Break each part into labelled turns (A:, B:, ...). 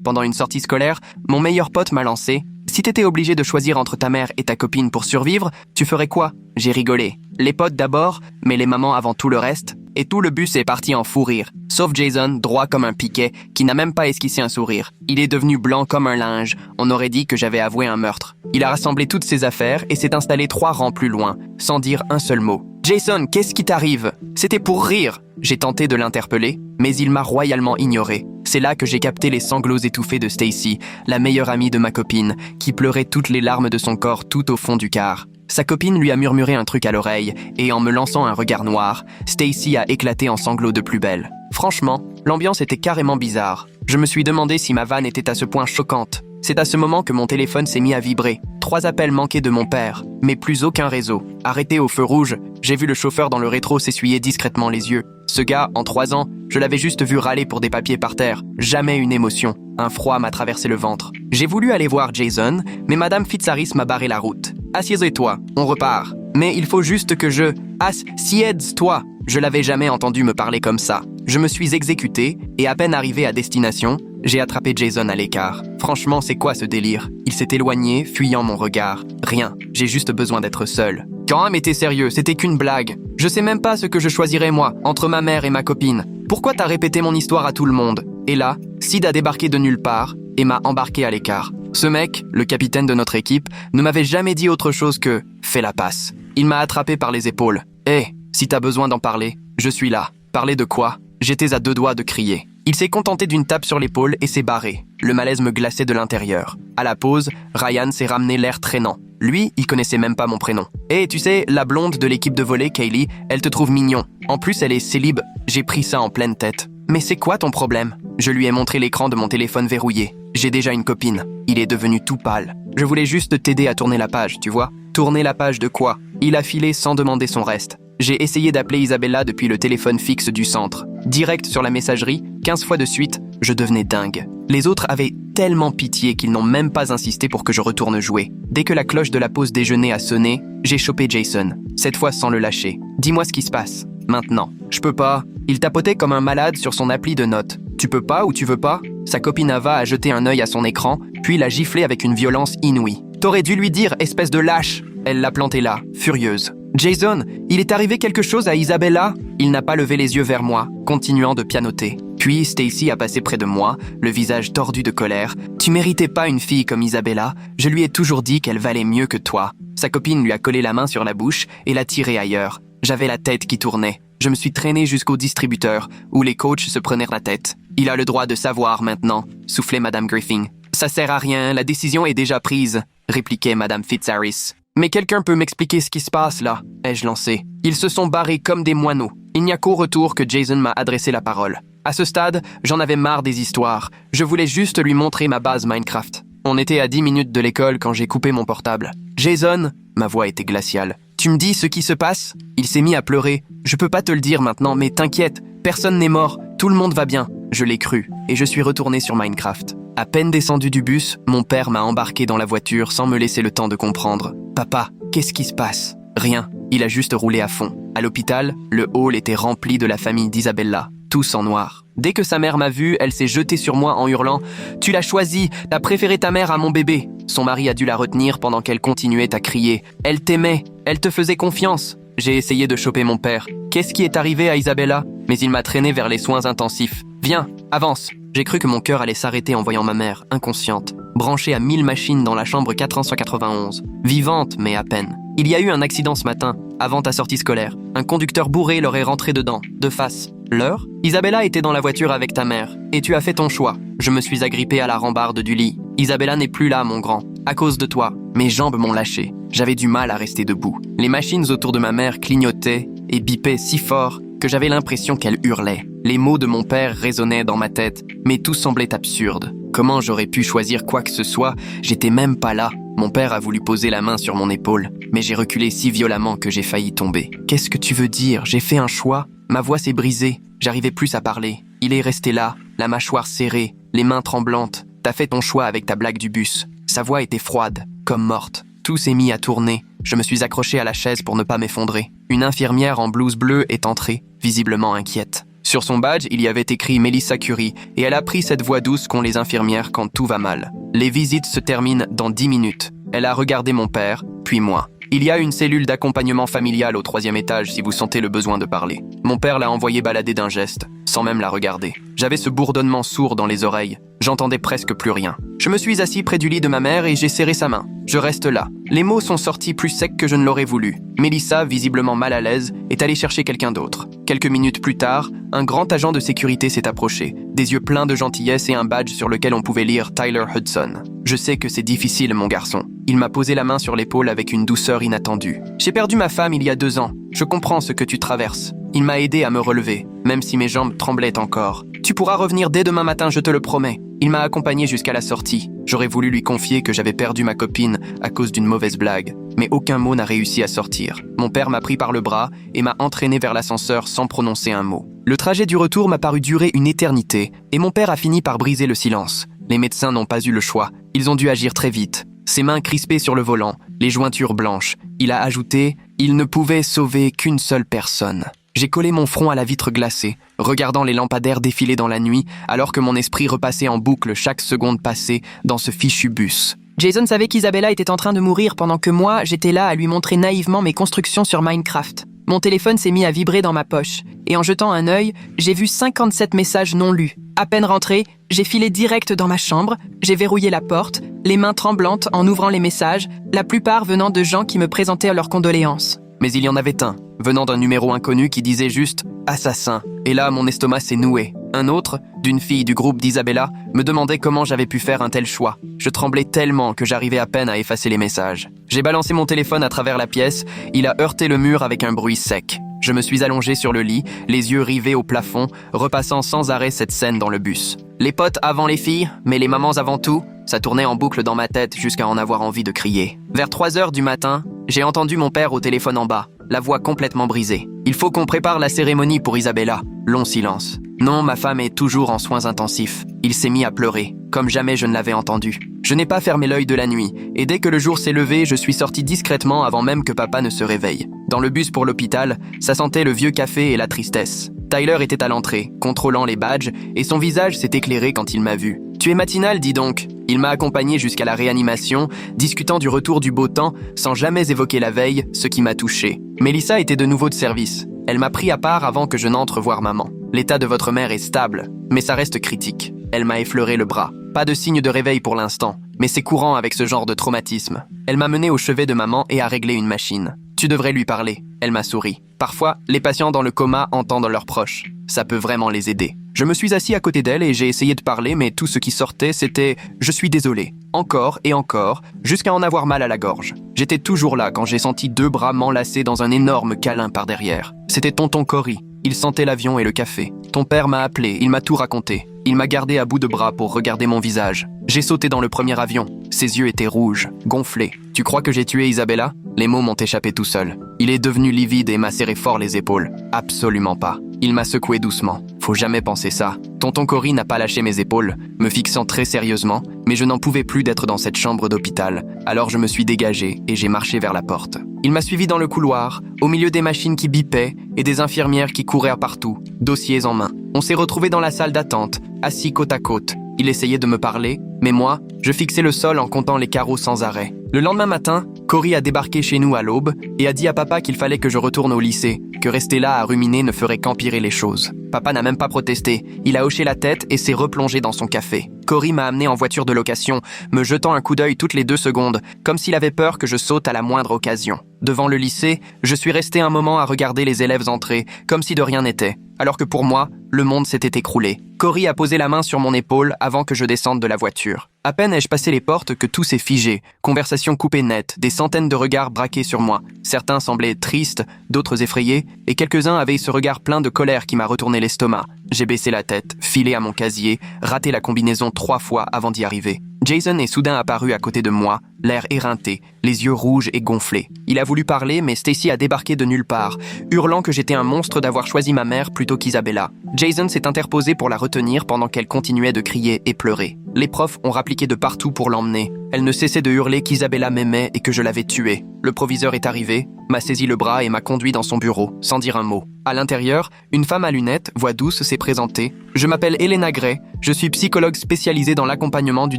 A: Pendant une sortie scolaire, mon meilleur pote m'a lancé « Si t'étais obligé de choisir entre ta mère et ta copine pour survivre, tu ferais quoi ?» J'ai rigolé. Les potes d'abord, mais les mamans avant tout le reste. Et tout le bus est parti en fou rire. Sauf Jason, droit comme un piquet, qui n'a même pas esquissé un sourire. Il est devenu blanc comme un linge. On aurait dit que j'avais avoué un meurtre. Il a rassemblé toutes ses affaires et s'est installé 3 rangs plus loin, sans dire un seul mot. « Jason, qu'est-ce qui t'arrive ?» C'était pour rire. J'ai tenté de l'interpeller, mais il m'a royalement ignoré. C'est là que j'ai capté les sanglots étouffés de Stacy, la meilleure amie de ma copine, qui pleurait toutes les larmes de son corps tout au fond du car. Sa copine lui a murmuré un truc à l'oreille, et en me lançant un regard noir, Stacy a éclaté en sanglots de plus belle. Franchement, l'ambiance était carrément bizarre. Je me suis demandé si ma vanne était à ce point choquante. C'est à ce moment que mon téléphone s'est mis à vibrer. 3 appels manqués de mon père, mais plus aucun réseau. Arrêté au feu rouge, j'ai vu le chauffeur dans le rétro s'essuyer discrètement les yeux. Ce gars, en 3 ans, je l'avais juste vu râler pour des papiers par terre. Jamais une émotion. Un froid m'a traversé le ventre. J'ai voulu aller voir Jason, mais Madame Fitzharris m'a barré la route. « Assieds-toi, on repart. Mais il faut juste que je... Assieds-toi !» Je l'avais jamais entendu me parler comme ça. Je me suis exécuté, et à peine arrivé à destination, j'ai attrapé Jason à l'écart. Franchement, c'est quoi ce délire? Il s'est éloigné, fuyant mon regard. Rien, j'ai juste besoin d'être seul. Quand même, t'es sérieux, c'était qu'une blague. Je sais même pas ce que je choisirais moi, entre ma mère et ma copine. Pourquoi t'as répété mon histoire à tout le monde? Et là, Sid a débarqué de nulle part et m'a embarqué à l'écart. Ce mec, le capitaine de notre équipe, ne m'avait jamais dit autre chose que « fais la passe ». Il m'a attrapé par les épaules. « Hé, si t'as besoin d'en parler, je suis là. » Parler de quoi? J'étais à 2 doigts de crier. Il s'est contenté d'une tape sur l'épaule et s'est barré. Le malaise me glaçait de l'intérieur. À la pause, Ryan s'est ramené l'air traînant. Lui, il connaissait même pas mon prénom. Et tu sais, la blonde de l'équipe de volley, Kaylee, elle te trouve mignon. En plus, elle est célib. J'ai pris ça en pleine tête. Mais c'est quoi ton problème? Je lui ai montré l'écran de mon téléphone verrouillé. J'ai déjà une copine. Il est devenu tout pâle. Je voulais juste t'aider à tourner la page, tu vois? Tourner la page de quoi? Il a filé sans demander son reste. J'ai essayé d'appeler Isabella depuis le téléphone fixe du centre. Direct sur la messagerie, 15 fois de suite, je devenais dingue. Les autres avaient tellement pitié qu'ils n'ont même pas insisté pour que je retourne jouer. Dès que la cloche de la pause déjeuner a sonné, j'ai chopé Jason, cette fois sans le lâcher. Dis-moi ce qui se passe, maintenant. Je peux pas. Il tapotait comme un malade sur son appli de notes. Tu peux pas ou tu veux pas? Sa copine Ava a jeté un œil à son écran, puis l'a giflé avec une violence inouïe. T'aurais dû lui dire, espèce de lâche! Elle l'a planté là, furieuse. Jason, il est arrivé quelque chose à Isabella? Il n'a pas levé les yeux vers moi, continuant de pianoter. Puis Stacy a passé près de moi, le visage tordu de colère. Tu méritais pas une fille comme Isabella. Je lui ai toujours dit qu'elle valait mieux que toi. Sa copine lui a collé la main sur la bouche et l'a tiré ailleurs. J'avais la tête qui tournait. Je me suis traîné jusqu'au distributeur, où les coachs se prenaient la tête. Il a le droit de savoir maintenant, soufflait Madame Griffin. Ça sert à rien, la décision est déjà prise, répliquait Madame Fitzharris. Mais quelqu'un peut m'expliquer ce qui se passe là, ai-je lancé. Ils se sont barrés comme des moineaux. Il n'y a qu'au retour que Jason m'a adressé la parole. À ce stade, j'en avais marre des histoires. Je voulais juste lui montrer ma base Minecraft. On était à 10 minutes de l'école quand j'ai coupé mon portable. Jason, ma voix était glaciale. Tu me dis ce qui se passe? Il s'est mis à pleurer. Je peux pas te le dire maintenant, mais t'inquiète, personne n'est mort, tout le monde va bien. Je l'ai cru, et je suis retourné sur Minecraft. À peine descendu du bus, mon père m'a embarqué dans la voiture sans me laisser le temps de comprendre. « Papa, qu'est-ce qui se passe ?» Rien, il a juste roulé à fond. À l'hôpital, le hall était rempli de la famille d'Isabella, tous en noir. Dès que sa mère m'a vu, elle s'est jetée sur moi en hurlant « Tu l'as choisi, t'as préféré ta mère à mon bébé !» Son mari a dû la retenir pendant qu'elle continuait à crier « Elle t'aimait, elle te faisait confiance !» J'ai essayé de choper mon père. Qu'est-ce qui est arrivé à Isabella? Mais il m'a traîné vers les soins intensifs. « Viens, avance !» J'ai cru que mon cœur allait s'arrêter en voyant ma mère, inconsciente, branchée à 1000 machines dans la chambre 491. Vivante, mais à peine. Il y a eu un accident ce matin, avant ta sortie scolaire. Un conducteur bourré leur est rentré dedans, de face. L'heure? Isabella était dans la voiture avec ta mère, et tu as fait ton choix. Je me suis agrippé à la rambarde du lit. Isabella n'est plus là, mon grand. À cause de toi, mes jambes m'ont lâché. J'avais du mal à rester debout. Les machines autour de ma mère clignotaient et bipaient si fort que j'avais l'impression qu'elle hurlait. Les mots de mon père résonnaient dans ma tête, mais tout semblait absurde. Comment j'aurais pu choisir quoi que ce soit? J'étais même pas là. Mon père a voulu poser la main sur mon épaule, mais j'ai reculé si violemment que j'ai failli tomber. Qu'est-ce que tu veux dire? J'ai fait un choix. Ma voix s'est brisée. J'arrivais plus à parler. Il est resté là, la mâchoire serrée, les mains tremblantes. T'as fait ton choix avec ta blague du bus. Sa voix était froide, comme morte. Tout s'est mis à tourner. Je me suis accroché à la chaise pour ne pas m'effondrer. Une infirmière en blouse bleue est entrée, visiblement inquiète. « Sur son badge, il y avait écrit Melissa Curie et elle a pris cette voix douce qu'ont les infirmières quand tout va mal. Les visites se terminent dans 10 minutes. Elle a regardé mon père, puis moi. Il y a une cellule d'accompagnement familial au 3e étage si vous sentez le besoin de parler. Mon père l'a envoyée balader d'un geste, sans même la regarder. J'avais ce bourdonnement sourd dans les oreilles. J'entendais presque plus rien. Je me suis assis près du lit de ma mère et j'ai serré sa main. Je reste là. Les mots sont sortis plus secs que je ne l'aurais voulu. Melissa, visiblement mal à l'aise, est allée chercher quelqu'un d'autre. Quelques minutes plus tard, un grand agent de sécurité s'est approché, des yeux pleins de gentillesse et un badge sur lequel on pouvait lire Tyler Hudson. Je sais que c'est difficile, mon garçon. Il m'a posé la main sur l'épaule avec une douceur inattendue. J'ai perdu ma femme il y a 2 ans. Je comprends ce que tu traverses. Il m'a aidé à me relever, même si mes jambes tremblaient encore. Tu pourras revenir dès demain matin, je te le promets. Il m'a accompagné jusqu'à la sortie. J'aurais voulu lui confier que j'avais perdu ma copine à cause d'une mauvaise blague, mais aucun mot n'a réussi à sortir. Mon père m'a pris par le bras et m'a entraîné vers l'ascenseur sans prononcer un mot. Le trajet du retour m'a paru durer une éternité, et mon père a fini par briser le silence. Les médecins n'ont pas eu le choix. Ils ont dû agir très vite. Ses mains crispées sur le volant, les jointures blanches. Il a ajouté « Il ne pouvait sauver qu'une seule personne ». J'ai collé mon front à la vitre glacée, regardant les lampadaires défiler dans la nuit, alors que mon esprit repassait en boucle chaque seconde passée dans ce fichu bus.
B: Jason savait qu'Isabella était en train de mourir pendant que moi, j'étais là à lui montrer naïvement mes constructions sur Minecraft. Mon téléphone s'est mis à vibrer dans ma poche, et en jetant un œil, j'ai vu 57 messages non lus. À peine rentré, j'ai filé direct dans ma chambre, j'ai verrouillé la porte, les mains tremblantes en ouvrant les messages, la plupart venant de gens qui me présentaient leurs condoléances.
A: Mais il y en avait un, venant d'un numéro inconnu qui disait juste « Assassin ». Et là, mon estomac s'est noué. Un autre, d'une fille du groupe d'Isabella, me demandait comment j'avais pu faire un tel choix. Je tremblais tellement que j'arrivais à peine à effacer les messages. J'ai balancé mon téléphone à travers la pièce, il a heurté le mur avec un bruit sec. Je me suis allongé sur le lit, les yeux rivés au plafond, repassant sans arrêt cette scène dans le bus. Les potes avant les filles, mais les mamans avant tout, ça tournait en boucle dans ma tête jusqu'à en avoir envie de crier. Vers 3 heures du matin, j'ai entendu mon père au téléphone en bas, la voix complètement brisée. « Il faut qu'on prépare la cérémonie pour Isabella. » Long silence. Non, ma femme est toujours en soins intensifs. Il s'est mis à pleurer, comme jamais je ne l'avais entendu. Je n'ai pas fermé l'œil de la nuit, et dès que le jour s'est levé, je suis sorti discrètement avant même que papa ne se réveille. Dans le bus pour l'hôpital, ça sentait le vieux café et la tristesse. Tyler était à l'entrée, contrôlant les badges, et son visage s'est éclairé quand il m'a vu. « Tu es matinal, dis donc !» Il m'a accompagné jusqu'à la réanimation, discutant du retour du beau temps, sans jamais évoquer la veille, ce qui m'a touché. Melissa était de nouveau de service. Elle m'a pris à part avant que je n'entre voir maman. « L'état de votre mère est stable, mais ça reste critique. » Elle m'a effleuré le bras. Pas de signe de réveil pour l'instant, mais c'est courant avec ce genre de traumatisme. Elle m'a mené au chevet de maman et a réglé une machine. « Tu devrais lui parler. » Elle m'a souri. Parfois, les patients dans le coma entendent leurs proches. Ça peut vraiment les aider. Je me suis assis à côté d'elle et j'ai essayé de parler, mais tout ce qui sortait, c'était « je suis désolé ». Encore et encore, jusqu'à en avoir mal à la gorge. J'étais toujours là quand j'ai senti 2 bras m'enlacer dans un énorme câlin par derrière. C'était tonton Cory. Il sentait l'avion et le café. Ton père m'a appelé, il m'a tout raconté. Il m'a gardé à bout de bras pour regarder mon visage. J'ai sauté dans le premier avion. Ses yeux étaient rouges, gonflés. « Tu crois que j'ai tué Isabella ?» Les mots m'ont échappé tout seul. Il est devenu livide et m'a serré fort les épaules. Absolument pas. Il m'a secoué doucement. Faut jamais penser ça. Tonton Cory n'a pas lâché mes épaules, me fixant très sérieusement, mais je n'en pouvais plus d'être dans cette chambre d'hôpital. Alors je me suis dégagé et j'ai marché vers la porte. Il m'a suivi dans le couloir, au milieu des machines qui bipaient et des infirmières qui couraient partout, dossiers en main. On s'est retrouvés dans la salle d'attente, assis côte à côte. Il essayait de me parler, mais moi, je fixais le sol en comptant les carreaux sans arrêt. Le lendemain matin, Cory a débarqué chez nous à l'aube et a dit à papa qu'il fallait que je retourne au lycée, que rester là à ruminer ne ferait qu'empirer les choses. Papa n'a même pas protesté, il a hoché la tête et s'est replongé dans son café. Cory m'a amené en voiture de location, me jetant un coup d'œil toutes les 2 secondes, comme s'il avait peur que je saute à la moindre occasion. Devant le lycée, je suis resté un moment à regarder les élèves entrer, comme si de rien n'était, alors que pour moi, le monde s'était écroulé. Cory a posé la main sur mon épaule avant que je descende de la voiture. À peine ai-je passé les portes que tout s'est figé, conversation coupée nette, des centaines de regards braqués sur moi. Certains semblaient tristes, d'autres effrayés, et quelques-uns avaient ce regard plein de colère qui m'a retourné l'estomac. J'ai baissé la tête, filé à mon casier, raté la combinaison 3 fois avant d'y arriver. Jason est soudain apparu à côté de moi, l'air éreinté, les yeux rouges et gonflés. Il a voulu parler, mais Stacy a débarqué de nulle part, hurlant que j'étais un monstre d'avoir choisi ma mère plutôt qu'Isabella. Jason s'est interposé pour la retenir pendant qu'elle continuait de crier et pleurer. Les profs ont rappliqué de partout pour l'emmener. Elle ne cessait de hurler qu'Isabella m'aimait et que je l'avais tuée. Le proviseur est arrivé, m'a saisi le bras et m'a conduit dans son bureau, sans dire un mot. À l'intérieur, une femme à lunettes, voix douce, s'est présentée. Je m'appelle Elena Gray, je suis psychologue spécialisée dans l'accompagnement du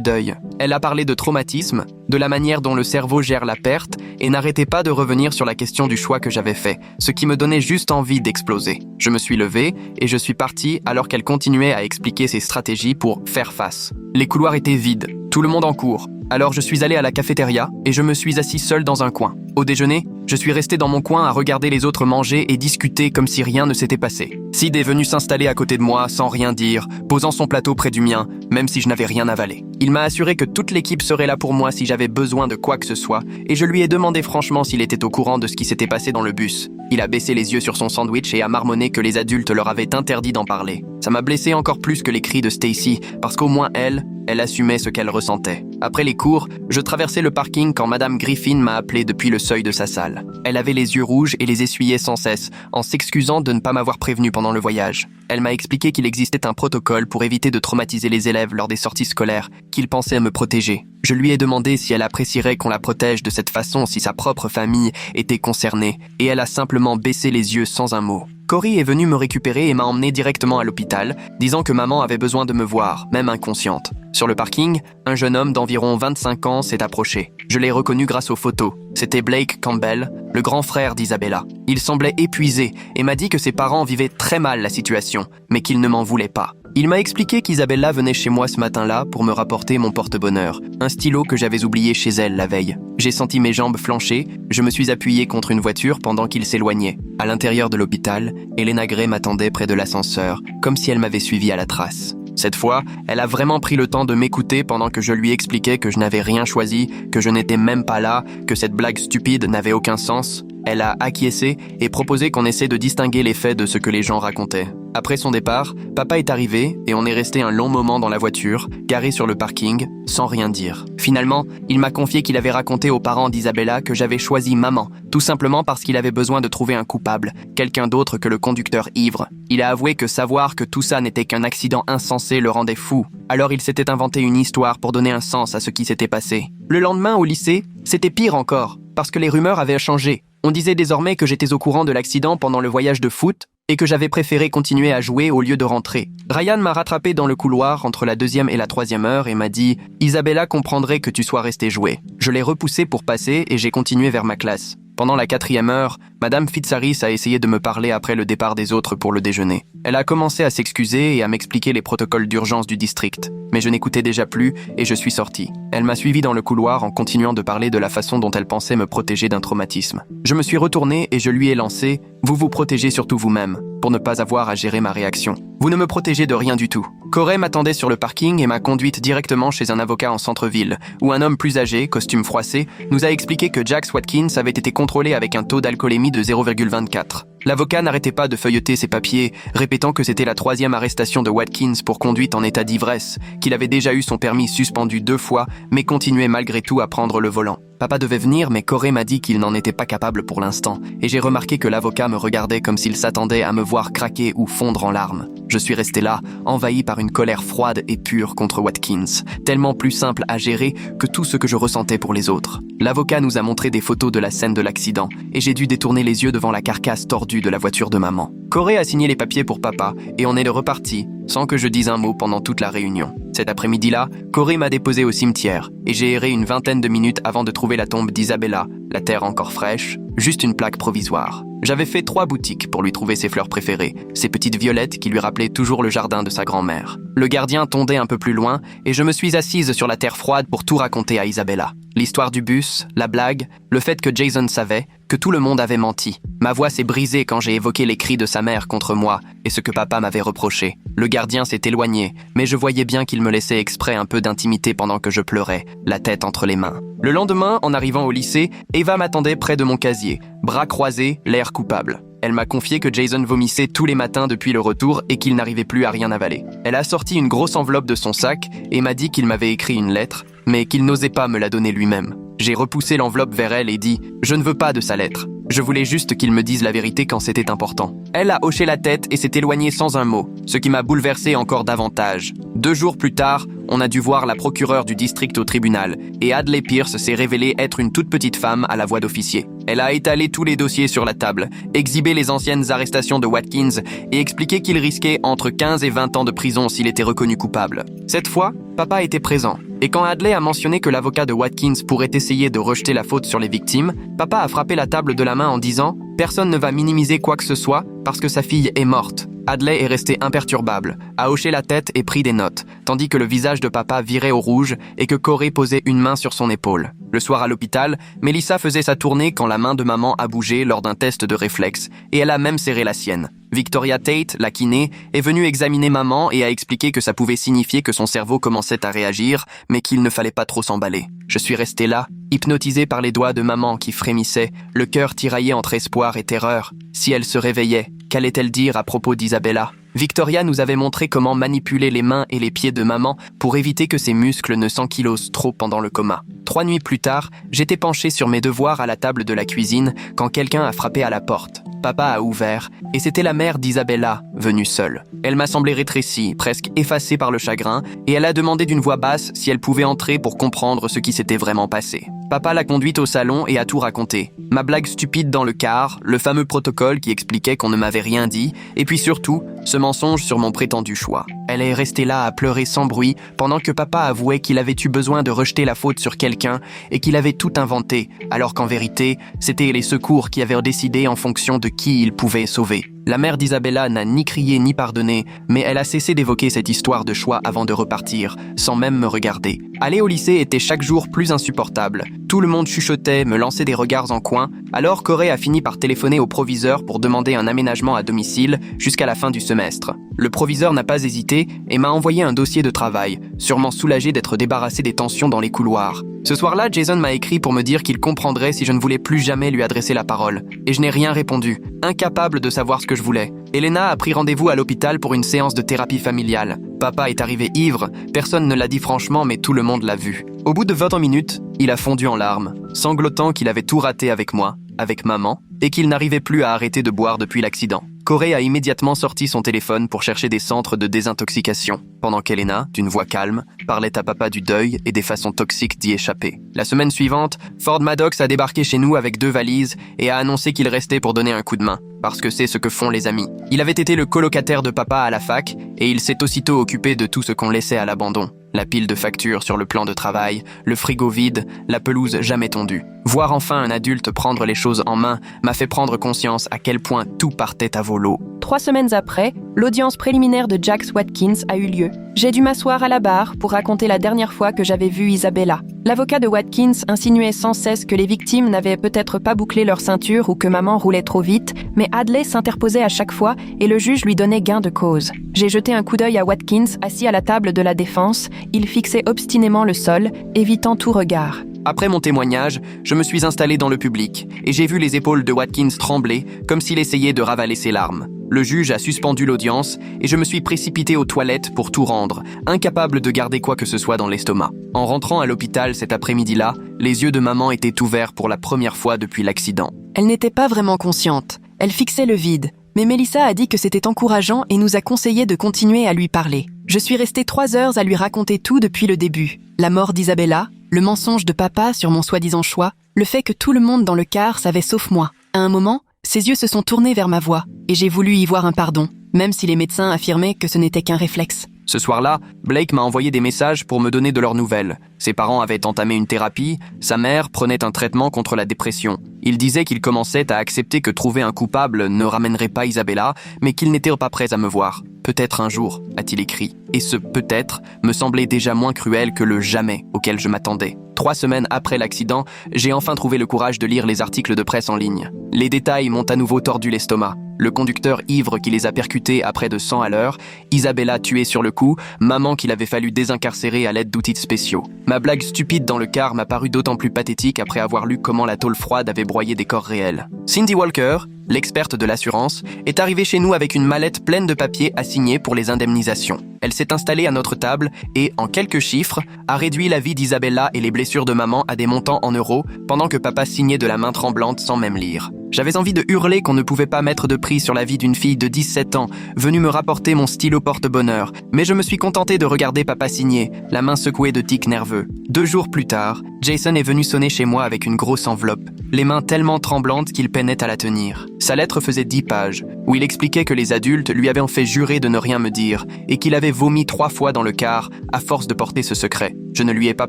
A: deuil. Elle a parlé de traumatisme, de la manière dont le cerveau gère la perte, et n'arrêtait pas de revenir sur la question du choix que j'avais fait, ce qui me donnait juste envie d'exploser. Je me suis levé et je suis parti alors qu'elle continuait à expliquer ses stratégies pour faire face. Les couloirs étaient vides, tout le monde en cours. Alors je suis allé à la cafétéria et je me suis assis seul dans un coin. Au déjeuner, je suis resté dans mon coin à regarder les autres manger et discuter comme si rien ne s'était passé. Sid est venu s'installer à côté de moi sans rien dire, posant son plateau près du mien, même si je n'avais rien avalé. Il m'a assuré que toute l'équipe serait là pour moi si j'avais besoin de quoi que ce soit, et je lui ai demandé franchement s'il était au courant de ce qui s'était passé dans le bus. Il a baissé les yeux sur son sandwich et a marmonné que les adultes leur avaient interdit d'en parler. Ça m'a blessé encore plus que les cris de Stacy, parce qu'au moins elle assumait ce qu'elle ressentait. Après les cours, je traversais le parking quand Madame Griffin m'a appelé depuis le seuil de sa salle. Elle avait les yeux rouges et les essuyait sans cesse, en s'excusant de ne pas m'avoir prévenu pendant le voyage. Elle m'a expliqué qu'il existait un protocole pour éviter de traumatiser les élèves lors des sorties scolaires, qu'il pensait me protéger. Je lui ai demandé si elle apprécierait qu'on la protège de cette façon si sa propre famille était concernée, et elle a simplement baissé les yeux sans un mot. Corey est venue me récupérer et m'a emmené directement à l'hôpital, disant que maman avait besoin de me voir, même inconsciente. Sur le parking, un jeune homme d'environ 25 ans s'est approché. Je l'ai reconnu grâce aux photos. C'était Blake Campbell, le grand frère d'Isabella. Il semblait épuisé et m'a dit que ses parents vivaient très mal la situation, mais qu'il ne m'en voulait pas. Il m'a expliqué qu'Isabella venait chez moi ce matin-là pour me rapporter mon porte-bonheur, un stylo que j'avais oublié chez elle la veille. J'ai senti mes jambes flancher, je me suis appuyé contre une voiture pendant qu'il s'éloignait. À l'intérieur de l'hôpital, Elena Gray m'attendait près de l'ascenseur, comme si elle m'avait suivi à la trace. Cette fois, elle a vraiment pris le temps de m'écouter pendant que je lui expliquais que je n'avais rien choisi, que je n'étais même pas là, que cette blague stupide n'avait aucun sens. Elle a acquiescé et proposé qu'on essaie de distinguer les faits de ce que les gens racontaient. Après son départ, papa est arrivé et on est resté un long moment dans la voiture, garé sur le parking, sans rien dire. Finalement, il m'a confié qu'il avait raconté aux parents d'Isabella que j'avais choisi maman, tout simplement parce qu'il avait besoin de trouver un coupable, quelqu'un d'autre que le conducteur ivre. Il a avoué que savoir que tout ça n'était qu'un accident insensé le rendait fou. Alors il s'était inventé une histoire pour donner un sens à ce qui s'était passé. Le lendemain au lycée, c'était pire encore, parce que les rumeurs avaient changé. On disait désormais que j'étais au courant de l'accident pendant le voyage de foot et que j'avais préféré continuer à jouer au lieu de rentrer. Ryan m'a rattrapé dans le couloir entre la 2e et la 3e heure et m'a dit « Isabella comprendrait que tu sois resté jouer ». Je l'ai repoussé pour passer et j'ai continué vers ma classe. Pendant la 4e heure, Madame Fitzharris a essayé de me parler après le départ des autres pour le déjeuner. Elle a commencé à s'excuser et à m'expliquer les protocoles d'urgence du district. Mais je n'écoutais déjà plus et je suis sorti. Elle m'a suivi dans le couloir en continuant de parler de la façon dont elle pensait me protéger d'un traumatisme. Je me suis retourné et je lui ai lancé « Vous vous protégez surtout vous-même, pour ne pas avoir à gérer ma réaction. Vous ne me protégez de rien du tout. » Corey m'attendait sur le parking et m'a conduite directement chez un avocat en centre-ville, où un homme plus âgé, costume froissé, nous a expliqué que Jax Watkins avait été contrôlé avec un taux d'alcoolémie de 0,24. L'avocat n'arrêtait pas de feuilleter ses papiers, répétant que c'était la 3e arrestation de Watkins pour conduite en état d'ivresse, qu'il avait déjà eu son permis suspendu 2 fois, mais continuait malgré tout à prendre le volant. Papa devait venir, mais Corey m'a dit qu'il n'en était pas capable pour l'instant, et j'ai remarqué que l'avocat me regardait comme s'il s'attendait à me voir craquer ou fondre en larmes. Je suis resté là, envahi par une colère froide et pure contre Watkins, tellement plus simple à gérer que tout ce que je ressentais pour les autres. L'avocat nous a montré des photos de la scène de l'accident, et j'ai dû détourner les yeux devant la carcasse tordue de la voiture de maman. Corey a signé les papiers pour papa, et on est reparti, sans que je dise un mot pendant toute la réunion. Cet après-midi-là, Corey m'a déposé au cimetière, et j'ai erré une vingtaine de minutes avant de trouver la tombe d'Isabella, la terre encore fraîche, juste une plaque provisoire. J'avais fait 3 boutiques pour lui trouver ses fleurs préférées, ces petites violettes qui lui rappelaient toujours le jardin de sa grand-mère. Le gardien tondait un peu plus loin, et je me suis assise sur la terre froide pour tout raconter à Isabella. L'histoire du bus, la blague, le fait que Jason savait, que tout le monde avait menti. Ma voix s'est brisée quand j'ai évoqué les cris de sa mère contre moi et ce que papa m'avait reproché. Le gardien s'est éloigné, mais je voyais bien qu'il me laissait exprès un peu d'intimité pendant que je pleurais, la tête entre les mains. Le lendemain, en arrivant au lycée, Eva m'attendait près de mon casier, bras croisés, l'air coupable. Elle m'a confié que Jason vomissait tous les matins depuis le retour et qu'il n'arrivait plus à rien avaler. Elle a sorti une grosse enveloppe de son sac et m'a dit qu'il m'avait écrit une lettre, mais qu'il n'osait pas me la donner lui-même. J'ai repoussé l'enveloppe vers elle et dit « Je ne veux pas de sa lettre. Je voulais juste qu'il me dise la vérité quand c'était important. » Elle a hoché la tête et s'est éloignée sans un mot, ce qui m'a bouleversé encore davantage. 2 jours plus tard, on a dû voir la procureure du district au tribunal, et Hadley Pierce s'est révélée être une toute petite femme à la voix d'officier. Elle a étalé tous les dossiers sur la table, exhibé les anciennes arrestations de Watkins et expliqué qu'il risquait entre 15 et 20 ans de prison s'il était reconnu coupable. Cette fois, papa était présent, et quand Hadley a mentionné que l'avocat de Watkins pourrait essayer de rejeter la faute sur les victimes, papa a frappé la table de la main en disant « Personne ne va minimiser quoi que ce soit parce que sa fille est morte ». Hadley est resté imperturbable, a hoché la tête et pris des notes, tandis que le visage de papa virait au rouge et que Corey posait une main sur son épaule. Le soir à l'hôpital, Melissa faisait sa tournée quand la main de maman a bougé lors d'un test de réflexe, et elle a même serré la sienne. Victoria Tate, la kiné, est venue examiner maman et a expliqué que ça pouvait signifier que son cerveau commençait à réagir, mais qu'il ne fallait pas trop s'emballer. Je suis resté là, hypnotisé par les doigts de maman qui frémissaient, le cœur tiraillé entre espoir et terreur. Si elle se réveillait, qu'allait-elle dire à propos d'Isabella ? Victoria nous avait montré comment manipuler les mains et les pieds de maman pour éviter que ses muscles ne s'ankylosent trop pendant le coma. 3 nuits plus tard, j'étais penché sur mes devoirs à la table de la cuisine quand quelqu'un a frappé à la porte. Papa a ouvert, et c'était la mère d'Isabella, venue seule. Elle m'a semblé rétrécie, presque effacée par le chagrin, et elle a demandé d'une voix basse si elle pouvait entrer pour comprendre ce qui s'était vraiment passé. Papa l'a conduite au salon et a tout raconté. Ma blague stupide dans le car, le fameux protocole qui expliquait qu'on ne m'avait rien dit, et puis surtout, ce mensonge sur mon prétendu choix. Elle est restée là à pleurer sans bruit pendant que papa avouait qu'il avait eu besoin de rejeter la faute sur quelqu'un et qu'il avait tout inventé, alors qu'en vérité, c'était les secours qui avaient décidé en fonction de qui ils pouvaient sauver. La mère d'Isabella n'a ni crié ni pardonné, mais elle a cessé d'évoquer cette histoire de choix avant de repartir, sans même me regarder. Aller au lycée était chaque jour plus insupportable. Tout le monde chuchotait, me lançait des regards en coin, alors Corey a fini par téléphoner au proviseur pour demander un aménagement à domicile jusqu'à la fin du semestre. Le proviseur n'a pas hésité et m'a envoyé un dossier de travail, sûrement soulagé d'être débarrassé des tensions dans les couloirs. Ce soir-là, Jason m'a écrit pour me dire qu'il comprendrait si je ne voulais plus jamais lui adresser la parole. Et je n'ai rien répondu, incapable de savoir ce que je voulais. Elena a pris rendez-vous à l'hôpital pour une séance de thérapie familiale. Papa est arrivé ivre, personne ne l'a dit franchement, mais tout le monde l'a vu. Au bout de 20 minutes, il a fondu en larmes, sanglotant qu'il avait tout raté avec moi, avec maman, et qu'il n'arrivait plus à arrêter de boire depuis l'accident. Corey a immédiatement sorti son téléphone pour chercher des centres de désintoxication, pendant qu'Elena, d'une voix calme, parlait à papa du deuil et des façons toxiques d'y échapper. La semaine suivante, Ford Maddox a débarqué chez nous avec 2 valises et a annoncé qu'il restait pour donner un coup de main, parce que c'est ce que font les amis. Il avait été le colocataire de papa à la fac et il s'est aussitôt occupé de tout ce qu'on laissait à l'abandon. La pile de factures sur le plan de travail, le frigo vide, la pelouse jamais tondue. Voir enfin un adulte prendre les choses en main m'a fait prendre conscience à quel point tout partait à volo.
B: 3 semaines après, l'audience préliminaire de Jax Watkins a eu lieu. J'ai dû m'asseoir à la barre pour raconter la dernière fois que j'avais vu Isabella. L'avocat de Watkins insinuait sans cesse que les victimes n'avaient peut-être pas bouclé leur ceinture ou que maman roulait trop vite, mais Hadley s'interposait à chaque fois et le juge lui donnait gain de cause. J'ai jeté un coup d'œil à Watkins assis à la table de la défense. Il fixait obstinément le sol, évitant tout regard.
A: Après mon témoignage, je me suis installé dans le public et j'ai vu les épaules de Watkins trembler comme s'il essayait de ravaler ses larmes. Le juge a suspendu l'audience et je me suis précipité aux toilettes pour tout rendre, incapable de garder quoi que ce soit dans l'estomac. En rentrant à l'hôpital cet après-midi-là, les yeux de maman étaient ouverts pour la première fois depuis l'accident.
B: Elle n'était pas vraiment consciente. Elle fixait le vide. Mais Melissa a dit que c'était encourageant et nous a conseillé de continuer à lui parler. Je suis restée 3 heures à lui raconter tout depuis le début. La mort d'Isabella, le mensonge de papa sur mon soi-disant choix, le fait que tout le monde dans le car savait sauf moi. À un moment, ses yeux se sont tournés vers ma voix et j'ai voulu y voir un pardon, même si les médecins affirmaient que ce n'était qu'un réflexe.
A: Ce soir-là, Blake m'a envoyé des messages pour me donner de leurs nouvelles. Ses parents avaient entamé une thérapie, sa mère prenait un traitement contre la dépression. Il disait qu'il commençait à accepter que trouver un coupable ne ramènerait pas Isabella, mais qu'il n'était pas prêt à me voir. Peut-être un jour, a-t-il écrit. Et ce peut-être me semblait déjà moins cruel que le jamais auquel je m'attendais. 3 semaines après l'accident, j'ai enfin trouvé le courage de lire les articles de presse en ligne. Les détails m'ont à nouveau tordu l'estomac. Le conducteur ivre qui les a percutés à près de 100 à l'heure, Isabella tuée sur le coup, maman qu'il avait fallu désincarcérer à l'aide d'outils spéciaux. Ma blague stupide dans le car m'a paru d'autant plus pathétique après avoir lu comment la tôle froide avait broyé des corps réels. Cindy Walker, l'experte de l'assurance, est arrivée chez nous avec une mallette pleine de papiers à signer pour les indemnisations. Elle s'est installée à notre table et, en quelques chiffres, a réduit la vie d'Isabella et les blessures de maman à des montants en euros pendant que papa signait de la main tremblante sans même lire. J'avais envie de hurler qu'on ne pouvait pas mettre de prix sur la vie d'une fille de 17 ans, venue me rapporter mon stylo porte-bonheur, mais je me suis contenté de regarder papa signer, la main secouée de tics nerveux. 2 jours plus tard, Jason est venu sonner chez moi avec une grosse enveloppe, les mains tellement tremblantes qu'il peinait à la tenir. Sa lettre faisait 10 pages, où il expliquait que les adultes lui avaient fait jurer de ne rien me dire, et qu'il avait vomi 3 fois dans le car, à force de porter ce secret. Je ne lui ai pas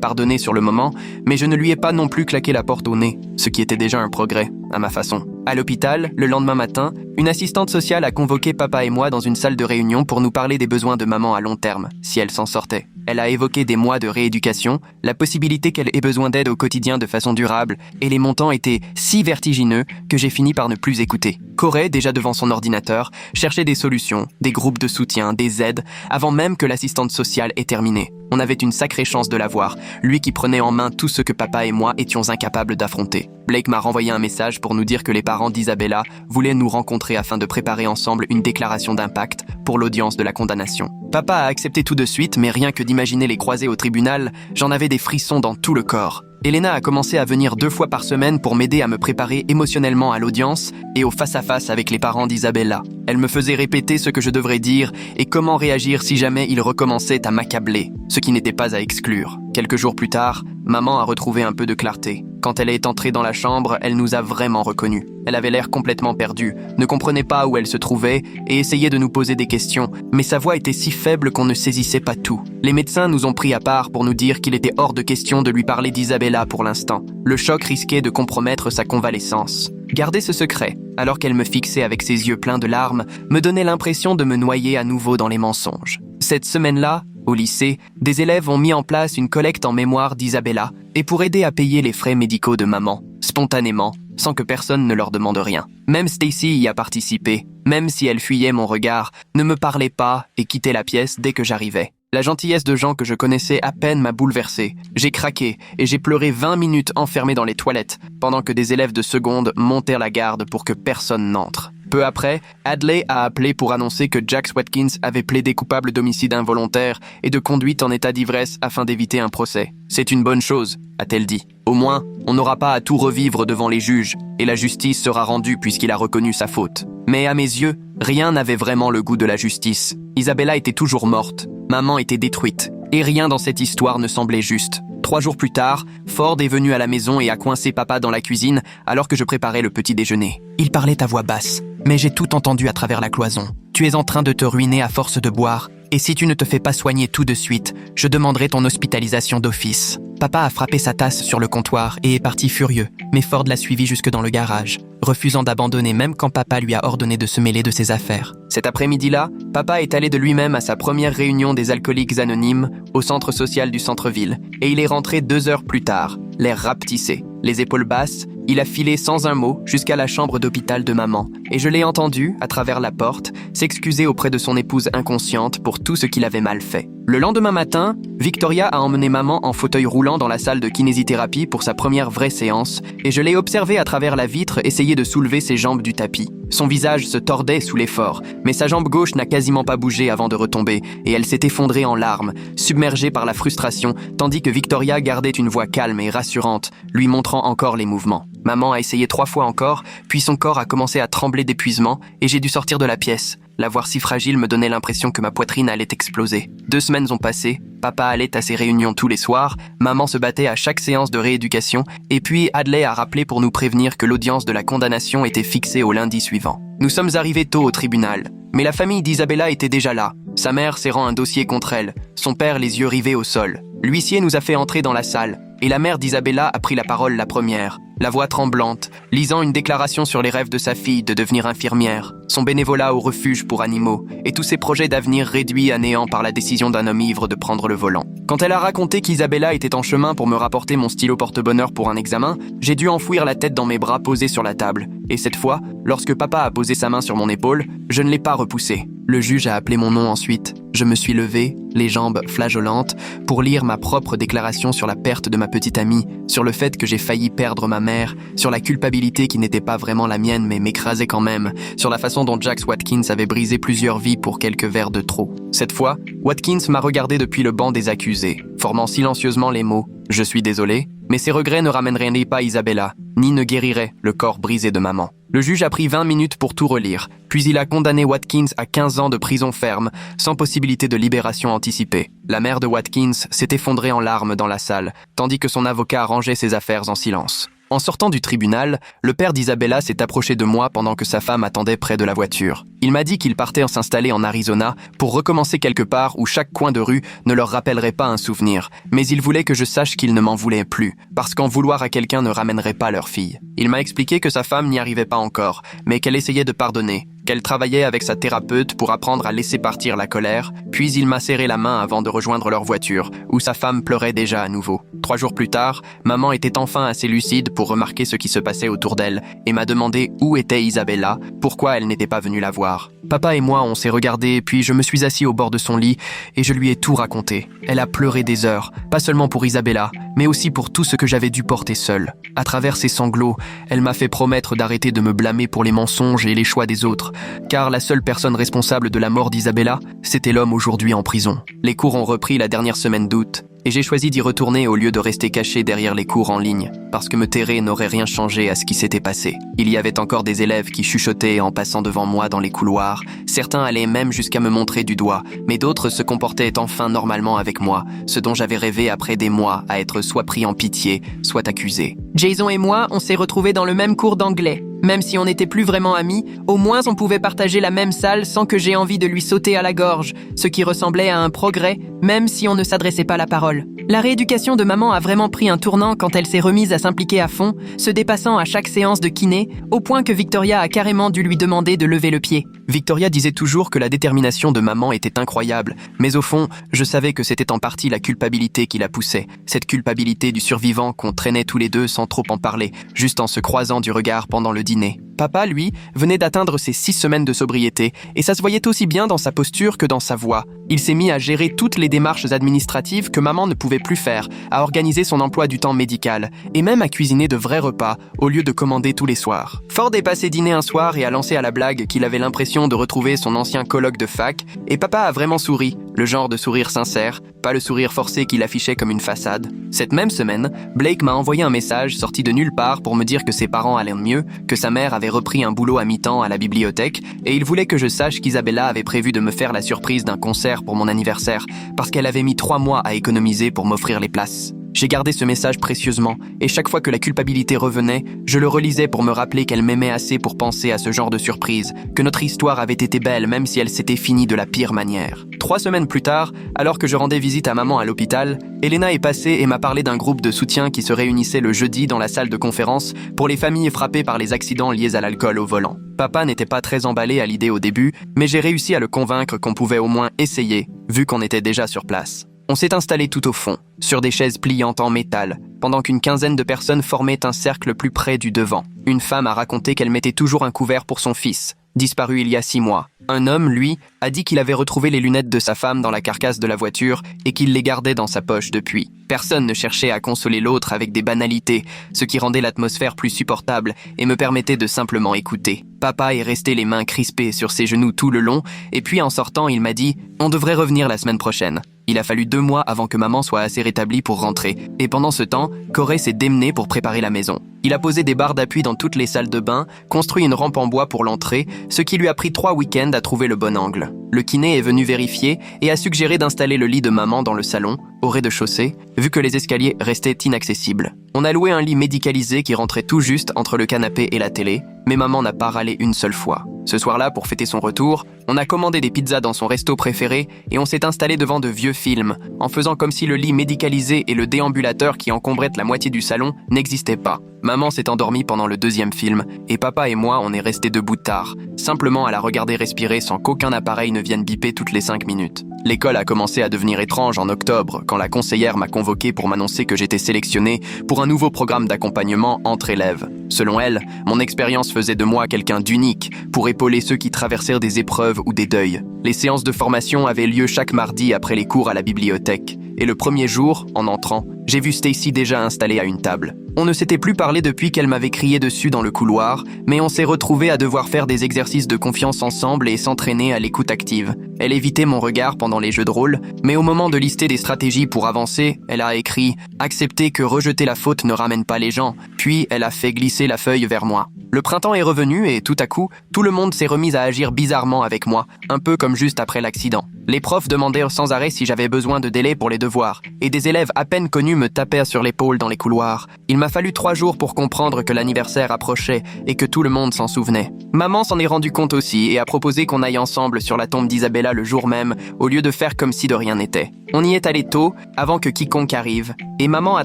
A: pardonné sur le moment, mais je ne lui ai pas non plus claqué la porte au nez, ce qui était déjà un progrès, à ma façon. À l'hôpital, le lendemain matin, une assistante sociale a convoqué papa et moi dans une salle de réunion pour nous parler des besoins de maman à long terme, si elle s'en sortait. Elle a évoqué des mois de rééducation, la possibilité qu'elle ait besoin d'aide au quotidien de façon durable, et les montants étaient si vertigineux que j'ai fini par ne plus écouter. Corey, déjà devant son ordinateur, cherchait des solutions, des groupes de soutien, des aides, avant même que l'assistante sociale ait terminé. On avait une sacrée chance de l'avoir, lui qui prenait en main tout ce que papa et moi étions incapables d'affronter. Blake m'a renvoyé un message pour nous dire que les parents d'Isabella voulaient nous rencontrer afin de préparer ensemble une déclaration d'impact pour l'audience de la condamnation. Papa a accepté tout de suite, mais rien que d'imaginer les croiser au tribunal, j'en avais des frissons dans tout le corps. Elena a commencé à venir 2 fois par semaine pour m'aider à me préparer émotionnellement à l'audience et au face-à-face avec les parents d'Isabella. Elle me faisait répéter ce que je devrais dire et comment réagir si jamais ils recommençaient à m'accabler, ce qui n'était pas à exclure. Quelques jours plus tard, maman a retrouvé un peu de clarté. Quand elle est entrée dans la chambre, elle nous a vraiment reconnus. Elle avait l'air complètement perdue, ne comprenait pas où elle se trouvait et essayait de nous poser des questions, mais sa voix était si faible qu'on ne saisissait pas tout. Les médecins nous ont pris à part pour nous dire qu'il était hors de question de lui parler d'Isabella pour l'instant. Le choc risquait de compromettre sa convalescence. Garder ce secret, alors qu'elle me fixait avec ses yeux pleins de larmes, me donnait l'impression de me noyer à nouveau dans les mensonges. Cette semaine-là, au lycée, des élèves ont mis en place une collecte en mémoire d'Isabella et pour aider à payer les frais médicaux de maman, spontanément, sans que personne ne leur demande rien. Même Stacy y a participé, même si elle fuyait mon regard, ne me parlait pas et quittait la pièce dès que j'arrivais. La gentillesse de gens que je connaissais à peine m'a bouleversé. J'ai craqué et j'ai pleuré 20 minutes enfermé dans les toilettes, pendant que des élèves de seconde montèrent la garde pour que personne n'entre. Peu après, Hadley a appelé pour annoncer que Jax Watkins avait plaidé coupable d'homicide involontaire et de conduite en état d'ivresse afin d'éviter un procès. C'est une bonne chose, a-t-elle dit. Au moins, on n'aura pas à tout revivre devant les juges et la justice sera rendue puisqu'il a reconnu sa faute. Mais à mes yeux, rien n'avait vraiment le goût de la justice. Isabella était toujours morte, maman était détruite et rien dans cette histoire ne semblait juste. 3 jours plus tard, Ford est venu à la maison et a coincé papa dans la cuisine alors que je préparais le petit déjeuner. Il parlait à voix basse, mais j'ai tout entendu à travers la cloison. Tu es en train de te ruiner à force de boire, et si tu ne te fais pas soigner tout de suite, je demanderai ton hospitalisation d'office. Papa a frappé sa tasse sur le comptoir et est parti furieux, mais Ford l'a suivi jusque dans le garage, refusant d'abandonner même quand papa lui a ordonné de se mêler de ses affaires. Cet après-midi-là, papa est allé de lui-même à sa première réunion des alcooliques anonymes au centre social du centre-ville, et il est rentré 2 heures plus tard, l'air rapetissé, les épaules basses. Il a filé sans un mot jusqu'à la chambre d'hôpital de maman, et je l'ai entendu, à travers la porte, s'excuser auprès de son épouse inconsciente pour tout ce qu'il avait mal fait. Le lendemain matin, Victoria a emmené maman en fauteuil roulant dans la salle de kinésithérapie pour sa première vraie séance, et je l'ai observée à travers la vitre essayer de soulever ses jambes du tapis. Son visage se tordait sous l'effort, mais sa jambe gauche n'a quasiment pas bougé avant de retomber, et elle s'est effondrée en larmes, submergée par la frustration, tandis que Victoria gardait une voix calme et rassurante, lui montrant encore les mouvements. Maman a essayé 3 fois encore, puis son corps a commencé à trembler d'épuisement, et j'ai dû sortir de la pièce. La voir si fragile me donnait l'impression que ma poitrine allait exploser. 2 semaines ont passé, papa allait à ses réunions tous les soirs, maman se battait à chaque séance de rééducation, et puis Hadley a rappelé pour nous prévenir que l'audience de la condamnation était fixée au lundi suivant. Nous sommes arrivés tôt au tribunal, mais la famille d'Isabella était déjà là, sa mère serrant un dossier contre elle, son père les yeux rivés au sol. L'huissier nous a fait entrer dans la salle, et la mère d'Isabella a pris la parole la première, la voix tremblante, lisant une déclaration sur les rêves de sa fille de devenir infirmière, son bénévolat au refuge pour animaux, et tous ses projets d'avenir réduits à néant par la décision d'un homme ivre de prendre le volant. Quand elle a raconté qu'Isabella était en chemin pour me rapporter mon stylo porte-bonheur pour un examen, j'ai dû enfouir la tête dans mes bras posés sur la table, et cette fois, lorsque papa a posé sa main sur mon épaule, je ne l'ai pas repoussé. Le juge a appelé mon nom ensuite. Je me suis levé, les jambes flageolantes, pour lire ma propre déclaration sur la perte de ma petite amie, sur le fait que j'ai failli perdre ma mère mère, sur la culpabilité qui n'était pas vraiment la mienne mais m'écrasait quand même, sur la façon dont Jax Watkins avait brisé plusieurs vies pour quelques verres de trop. Cette fois, Watkins m'a regardé depuis le banc des accusés, formant silencieusement les mots « Je suis désolé », mais ces regrets ne ramèneraient pas Isabella, ni ne guériraient le corps brisé de maman. Le juge a pris 20 minutes pour tout relire, puis il a condamné Watkins à 15 ans de prison ferme, sans possibilité de libération anticipée. La mère de Watkins s'est effondrée en larmes dans la salle, tandis que son avocat rangeait ses affaires en silence. En sortant du tribunal, le père d'Isabella s'est approché de moi pendant que sa femme attendait près de la voiture. Il m'a dit qu'il partait s'installer en Arizona pour recommencer quelque part où chaque coin de rue ne leur rappellerait pas un souvenir, mais il voulait que je sache qu'il ne m'en voulait plus, parce qu'en vouloir à quelqu'un ne ramènerait pas leur fille. Il m'a expliqué que sa femme n'y arrivait pas encore, mais qu'elle essayait de pardonner, qu'elle travaillait avec sa thérapeute pour apprendre à laisser partir la colère, puis il m'a serré la main avant de rejoindre leur voiture, où sa femme pleurait déjà à nouveau. 3 jours plus tard, maman était enfin assez lucide pour remarquer ce qui se passait autour d'elle et m'a demandé où était Isabella, pourquoi elle n'était pas venue la voir. Papa et moi, on s'est regardés, puis je me suis assis au bord de son lit et je lui ai tout raconté. Elle a pleuré des heures, pas seulement pour Isabella, mais aussi pour tout ce que j'avais dû porter seule. À travers ses sanglots, elle m'a fait promettre d'arrêter de me blâmer pour les mensonges et les choix des autres, car la seule personne responsable de la mort d'Isabella, c'était l'homme aujourd'hui en prison. Les cours ont repris la dernière semaine d'août, et j'ai choisi d'y retourner au lieu de rester caché derrière les cours en ligne, parce que me terrer n'aurait rien changé à ce qui s'était passé. Il y avait encore des élèves qui chuchotaient en passant devant moi dans les couloirs, certains allaient même jusqu'à me montrer du doigt, mais d'autres se comportaient enfin normalement avec moi, ce dont j'avais rêvé après des mois à être soit pris en pitié, soit accusé.
B: Jason et moi, on s'est retrouvés dans le même cours d'anglais. Même si on n'était plus vraiment amis, au moins on pouvait partager la même salle sans que j'aie envie de lui sauter à la gorge, ce qui ressemblait à un progrès, même si on ne s'adressait pas la parole. La rééducation de maman a vraiment pris un tournant quand elle s'est remise à s'impliquer à fond, se dépassant à chaque séance de kiné, au point que Victoria a carrément dû lui demander de lever le pied.
A: Victoria disait toujours que la détermination de maman était incroyable, mais au fond, je savais que c'était en partie la culpabilité qui la poussait, cette culpabilité du survivant qu'on traînait tous les deux sans trop en parler, juste en se croisant du regard pendant le dîner. Papa, lui, venait d'atteindre ses 6 semaines de sobriété, et ça se voyait aussi bien dans sa posture que dans sa voix. Il s'est mis à gérer toutes les démarches administratives que maman ne pouvait plus faire, à organiser son emploi du temps médical, et même à cuisiner de vrais repas, au lieu de commander tous les soirs. Ford est passé dîner un soir et a lancé à la blague qu'il avait l'impression de retrouver son ancien coloc de fac, et papa a vraiment souri, le genre de sourire sincère, pas le sourire forcé qu'il affichait comme une façade. Cette même semaine, Blake m'a envoyé un message sorti de nulle part pour me dire que ses parents allaient mieux, que sa mère avait repris un boulot à mi-temps à la bibliothèque, et il voulait que je sache qu'Isabella avait prévu de me faire la surprise d'un concert pour mon anniversaire, parce qu'elle avait mis 3 mois à économiser pour m'offrir les places. J'ai gardé ce message précieusement, et chaque fois que la culpabilité revenait, je le relisais pour me rappeler qu'elle m'aimait assez pour penser à ce genre de surprise, que notre histoire avait été belle même si elle s'était finie de la pire manière. 3 semaines plus tard, alors que je rendais visite à maman à l'hôpital, Elena est passée et m'a parlé d'un groupe de soutien qui se réunissait le jeudi dans la salle de conférence pour les familles frappées par les accidents liés à l'alcool au volant. Papa n'était pas très emballé à l'idée au début, mais j'ai réussi à le convaincre qu'on pouvait au moins essayer, vu qu'on était déjà sur place. On s'est installé tout au fond, sur des chaises pliantes en métal, pendant qu'une quinzaine de personnes formaient un cercle plus près du devant. Une femme a raconté qu'elle mettait toujours un couvert pour son fils, disparu il y a 6 mois. Un homme, lui, a dit qu'il avait retrouvé les lunettes de sa femme dans la carcasse de la voiture et qu'il les gardait dans sa poche depuis. Personne ne cherchait à consoler l'autre avec des banalités, ce qui rendait l'atmosphère plus supportable et me permettait de simplement écouter. Papa est resté les mains crispées sur ses genoux tout le long, et puis en sortant, il m'a dit « On devrait revenir la semaine prochaine ». Il a fallu 2 mois avant que maman soit assez rétablie pour rentrer, et pendant ce temps, Corey s'est démené pour préparer la maison. Il a posé des barres d'appui dans toutes les salles de bain, construit une rampe en bois pour l'entrée, ce qui lui a pris 3 week-ends à trouver le bon angle. Le kiné est venu vérifier et a suggéré d'installer le lit de maman dans le salon, au rez-de-chaussée, vu que les escaliers restaient inaccessibles. On a loué un lit médicalisé qui rentrait tout juste entre le canapé et la télé, mais maman n'a pas râlé une seule fois. Ce soir-là, pour fêter son retour, on a commandé des pizzas dans son resto préféré et on s'est installé devant de vieux films, en faisant comme si le lit médicalisé et le déambulateur qui encombrait la moitié du salon n'existaient pas. Maman s'est endormie pendant le 2e film, et papa et moi, on est restés debout tard, simplement à la regarder respirer sans qu'aucun appareil ne vienne biper toutes les 5 minutes. L'école a commencé à devenir étrange en octobre, quand la conseillère m'a convoqué pour m'annoncer que j'étais sélectionné pour un nouveau programme d'accompagnement entre élèves. Selon elle, mon expérience faisait de moi quelqu'un d'unique pour épauler ceux qui traversèrent des épreuves ou des deuils. Les séances de formation avaient lieu chaque mardi après les cours à la bibliothèque. Et le premier jour, en entrant, j'ai vu Stacy déjà installée à une table. On ne s'était plus parlé depuis qu'elle m'avait crié dessus dans le couloir, mais on s'est retrouvés à devoir faire des exercices de confiance ensemble et s'entraîner à l'écoute active. Elle évitait mon regard pendant les jeux de rôle, mais au moment de lister des stratégies pour avancer, elle a écrit « Accepter que rejeter la faute ne ramène pas les gens », puis elle a fait glisser la feuille vers moi. Le printemps est revenu et tout à coup, tout le monde s'est remis à agir bizarrement avec moi, un peu comme juste après l'accident. Les profs demandaient sans arrêt si j'avais besoin de délai pour les devoirs, et des élèves à peine connus me tapaient sur l'épaule dans les couloirs. Il m'a fallu 3 jours pour comprendre que l'anniversaire approchait et que tout le monde s'en souvenait. Maman s'en est rendu compte aussi et a proposé qu'on aille ensemble sur la tombe d'Isabella le jour même, au lieu de faire comme si de rien n'était. On y est allé tôt, avant que quiconque arrive, et maman a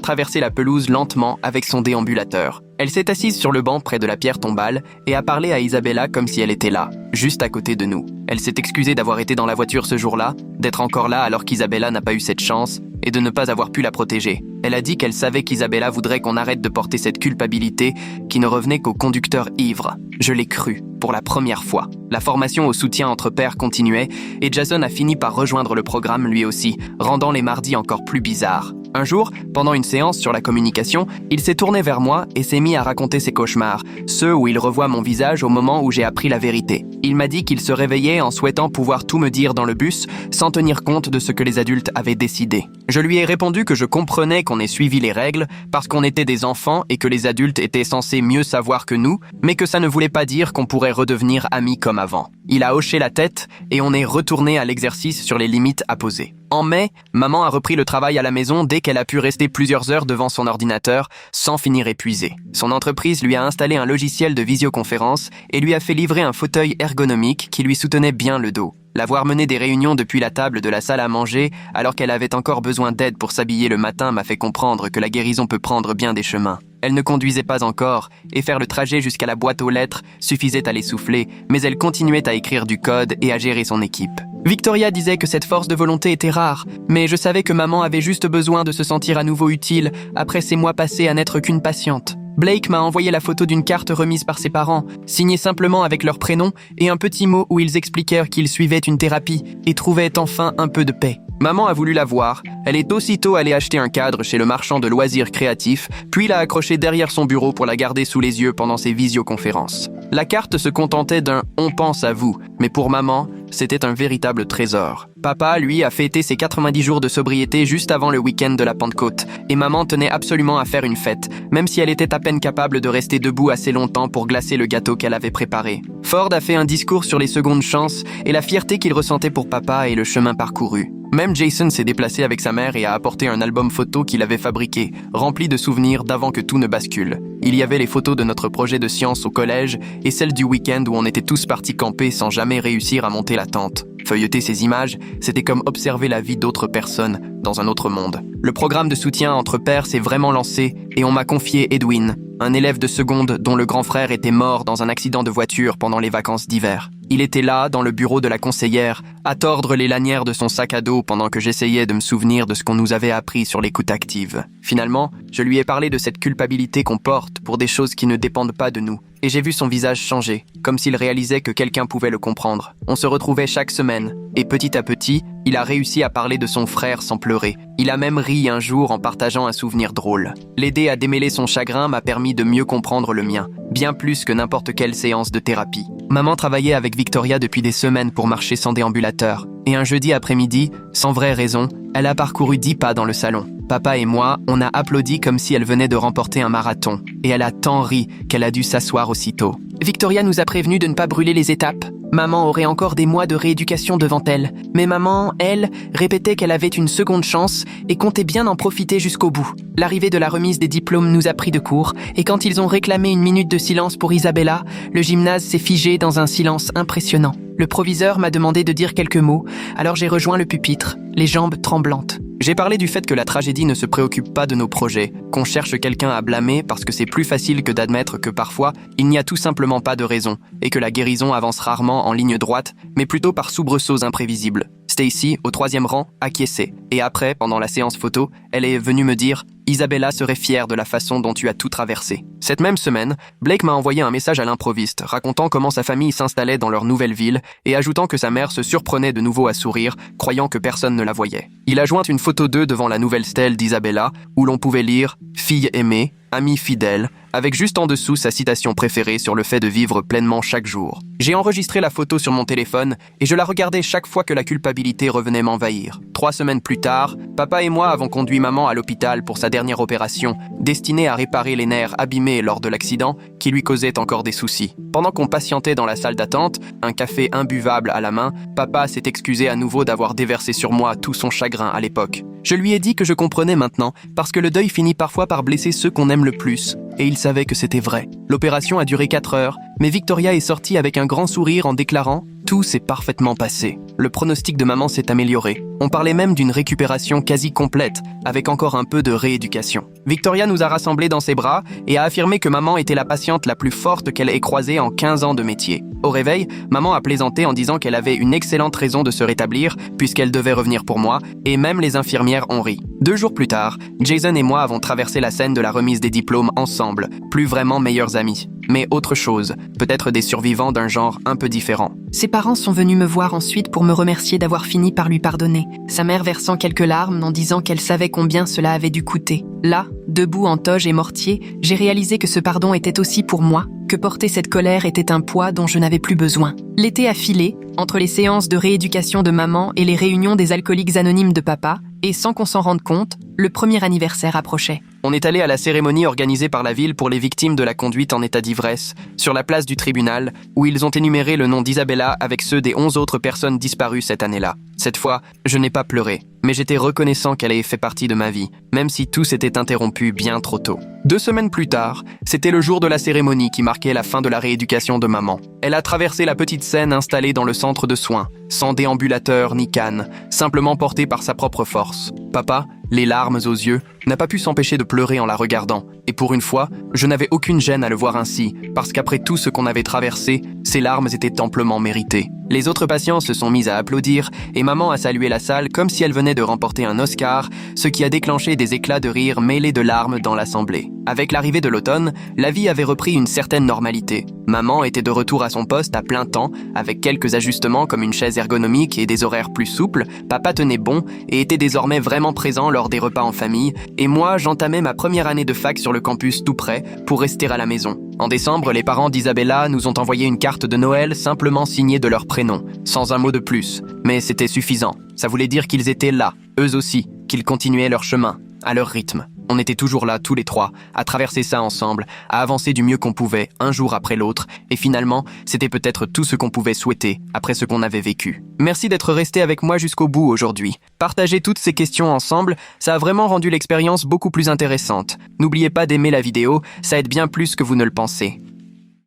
A: traversé la pelouse lentement avec son déambulateur. Elle s'est assise sur le banc près de la pierre tombale et a parlé à Isabella comme si elle était là, juste à côté de nous. Elle s'est excusée d'avoir été dans la voiture ce jour-là, d'être encore là alors qu'Isabella n'a pas eu cette chance et de ne pas avoir pu la protéger. Elle a dit qu'elle savait qu'Isabella voudrait qu'on arrête de porter cette culpabilité qui ne revenait qu'au conducteur ivre. Je l'ai cru, pour la première fois. La formation au soutien entre pairs continuait et Jason a fini par rejoindre le programme lui aussi, rendant les mardis encore plus bizarres. Un jour, pendant une séance sur la communication, il s'est tourné vers moi et s'est mis à raconter ses cauchemars, ceux où il revoit mon visage au moment où j'ai appris la vérité. Il m'a dit qu'il se réveillait en souhaitant pouvoir tout me dire dans le bus, sans tenir compte de ce que les adultes avaient décidé. Je lui ai répondu que je comprenais qu'on ait suivi les règles, parce qu'on était des enfants et que les adultes étaient censés mieux savoir que nous, mais que ça ne voulait pas dire qu'on pourrait redevenir amis comme avant. Il a hoché la tête et on est retourné à l'exercice sur les limites à poser. En mai, maman a repris le travail à la maison dès qu'elle a pu rester plusieurs heures devant son ordinateur sans finir épuisée. Son entreprise lui a installé un logiciel de visioconférence et lui a fait livrer un fauteuil ergonomique qui lui soutenait bien le dos. La voir mener des réunions depuis la table de la salle à manger alors qu'elle avait encore besoin d'aide pour s'habiller le matin m'a fait comprendre que la guérison peut prendre bien des chemins. Elle ne conduisait pas encore, et faire le trajet jusqu'à la boîte aux lettres suffisait à l'essouffler, mais elle continuait à écrire du code et à gérer son équipe. Victoria disait que cette force de volonté était rare, mais je savais que maman avait juste besoin de se sentir à nouveau utile après ces mois passés à n'être qu'une patiente. Blake m'a envoyé la photo d'une carte remise par ses parents, signée simplement avec leur prénom et un petit mot où ils expliquèrent qu'ils suivaient une thérapie et trouvaient enfin un peu de paix. Maman a voulu la voir, elle est aussitôt allée acheter un cadre chez le marchand de loisirs créatifs, puis l'a accroché derrière son bureau pour la garder sous les yeux pendant ses visioconférences. La carte se contentait d'un « on pense à vous », mais pour maman, c'était un véritable trésor. Papa, lui, a fêté ses 90 jours de sobriété juste avant le week-end de la Pentecôte, et maman tenait absolument à faire une fête, même si elle était à peine capable de rester debout assez longtemps pour glacer le gâteau qu'elle avait préparé. Ford a fait un discours sur les secondes chances et la fierté qu'il ressentait pour papa et le chemin parcouru. Même Jason s'est déplacé avec sa mère et a apporté un album photo qu'il avait fabriqué, rempli de souvenirs d'avant que tout ne bascule. Il y avait les photos de notre projet de science au collège et celles du week-end où on était tous partis camper sans jamais réussir à monter la tente. Feuilleter ces images, c'était comme observer la vie d'autres personnes dans un autre monde. Le programme de soutien entre pairs s'est vraiment lancé et on m'a confié Edwin, un élève de seconde dont le grand frère était mort dans un accident de voiture pendant les vacances d'hiver. Il était là, dans le bureau de la conseillère, à tordre les lanières de son sac à dos pendant que j'essayais de me souvenir de ce qu'on nous avait appris sur l'écoute active. Finalement, je lui ai parlé de cette culpabilité qu'on porte pour des choses qui ne dépendent pas de nous. Et j'ai vu son visage changer, comme s'il réalisait que quelqu'un pouvait le comprendre. On se retrouvait chaque semaine, et petit à petit, il a réussi à parler de son frère sans pleurer. Il a même ri un jour en partageant un souvenir drôle. L'aider à démêler son chagrin m'a permis de mieux comprendre le mien, bien plus que n'importe quelle séance de thérapie. Maman travaillait avec Victoria depuis des semaines pour marcher sans déambulateur. Et un jeudi après-midi, sans vraie raison, elle a parcouru 10 pas dans le salon. Papa et moi, on a applaudi comme si elle venait de remporter un marathon. Et elle a tant ri qu'elle a dû s'asseoir aussitôt. Victoria nous a prévenus de ne pas brûler les étapes. Maman aurait encore des mois de rééducation devant elle. Mais maman, elle, répétait qu'elle avait une seconde chance et comptait bien en profiter jusqu'au bout. L'arrivée de la remise des diplômes nous a pris de court, et quand ils ont réclamé une minute de silence pour Isabella, le gymnase s'est figé dans un silence impressionnant. Le proviseur m'a demandé de dire quelques mots, alors j'ai rejoint le pupitre, les jambes tremblantes. J'ai parlé du fait que la tragédie ne se préoccupe pas de nos projets, qu'on cherche quelqu'un à blâmer parce que c'est plus facile que d'admettre que parfois, il n'y a tout simplement pas de raison, et que la guérison avance rarement en ligne droite, mais plutôt par soubresauts imprévisibles. Stacy, au 3e rang, acquiesçait. Et après, pendant la séance photo, elle est venue me dire « Isabella serait fière de la façon dont tu as tout traversé ». Cette même semaine, Blake m'a envoyé un message à l'improviste, racontant comment sa famille s'installait dans leur nouvelle ville et ajoutant que sa mère se surprenait de nouveau à sourire, croyant que personne ne la voyait. Il a joint une photo d'eux devant la nouvelle stèle d'Isabella, où l'on pouvait lire « Fille aimée », ami fidèle, avec juste en dessous sa citation préférée sur le fait de vivre pleinement chaque jour. J'ai enregistré la photo sur mon téléphone et je la regardais chaque fois que la culpabilité revenait m'envahir. 3 semaines plus tard, papa et moi avons conduit maman à l'hôpital pour sa dernière opération, destinée à réparer les nerfs abîmés lors de l'accident qui lui causait encore des soucis. Pendant qu'on patientait dans la salle d'attente, un café imbuvable à la main, papa s'est excusé à nouveau d'avoir déversé sur moi tout son chagrin à l'époque. Je lui ai dit que je comprenais maintenant, parce que le deuil finit parfois par blesser ceux qu'on aime le plus, et il savait que c'était vrai. L'opération a duré 4 heures, mais Victoria est sortie avec un grand sourire en déclarant « Tout s'est parfaitement passé ». Le pronostic de maman s'est amélioré. On parlait même d'une récupération quasi complète, avec encore un peu de rééducation. Victoria nous a rassemblés dans ses bras et a affirmé que maman était la patiente la plus forte qu'elle ait croisée en 15 ans de métier. Au réveil, maman a plaisanté en disant qu'elle avait une excellente raison de se rétablir, puisqu'elle devait revenir pour moi, et même les infirmières ont ri. 2 jours plus tard, Jason et moi avons traversé la scène de la remise des diplômes ensemble, plus vraiment meilleurs amis. Mais autre chose, peut-être des survivants d'un genre un peu différent.
B: Ses parents sont venus me voir ensuite pour me remercier d'avoir fini par lui pardonner, sa mère versant quelques larmes en disant qu'elle savait combien cela avait dû coûter. Là, debout en toge et mortier, j'ai réalisé que ce pardon était aussi pour moi, que porter cette colère était un poids dont je n'avais plus besoin. L'été a filé, entre les séances de rééducation de maman et les réunions des alcooliques anonymes de papa, et sans qu'on s'en rende compte, le premier anniversaire approchait.
A: On est allé à la cérémonie organisée par la ville pour les victimes de la conduite en état d'ivresse, sur la place du tribunal, où ils ont énuméré le nom d'Isabella avec ceux des 11 autres personnes disparues cette année-là. Cette fois, je n'ai pas pleuré, mais j'étais reconnaissant qu'elle ait fait partie de ma vie, même si tout s'était interrompu bien trop tôt. 2 semaines plus tard, c'était le jour de la cérémonie qui marquait la fin de la rééducation de maman. Elle a traversé la petite scène installée dans le centre de soins, sans déambulateur ni canne, simplement portée par sa propre force. Papa, les larmes aux yeux, n'a pas pu s'empêcher de pleurer en la regardant. Et pour une fois, je n'avais aucune gêne à le voir ainsi, parce qu'après tout ce qu'on avait traversé, ces larmes étaient amplement méritées. Les autres patients se sont mis à applaudir et maman a salué la salle comme si elle venait de remporter un Oscar, ce qui a déclenché des éclats de rire mêlés de larmes dans l'assemblée. Avec l'arrivée de l'automne, la vie avait repris une certaine normalité. Maman était de retour à son poste à plein temps, avec quelques ajustements comme une chaise ergonomique et des horaires plus souples. Papa tenait bon et était désormais vraiment présent lors des repas en famille, et moi, j'entamais ma première année de fac sur le campus tout près pour rester à la maison. En décembre, les parents d'Isabella nous ont envoyé une carte de Noël simplement signée de leur prénom, sans un mot de plus. Mais c'était suffisant. Ça voulait dire qu'ils étaient là, eux aussi, qu'ils continuaient leur chemin, à leur rythme. On était toujours là, tous les 3, à traverser ça ensemble, à avancer du mieux qu'on pouvait, un jour après l'autre, et finalement, c'était peut-être tout ce qu'on pouvait souhaiter, après ce qu'on avait vécu. Merci d'être resté avec moi jusqu'au bout aujourd'hui. Partager toutes ces questions ensemble, ça a vraiment rendu l'expérience beaucoup plus intéressante. N'oubliez pas d'aimer la vidéo, ça aide bien plus que vous ne le pensez.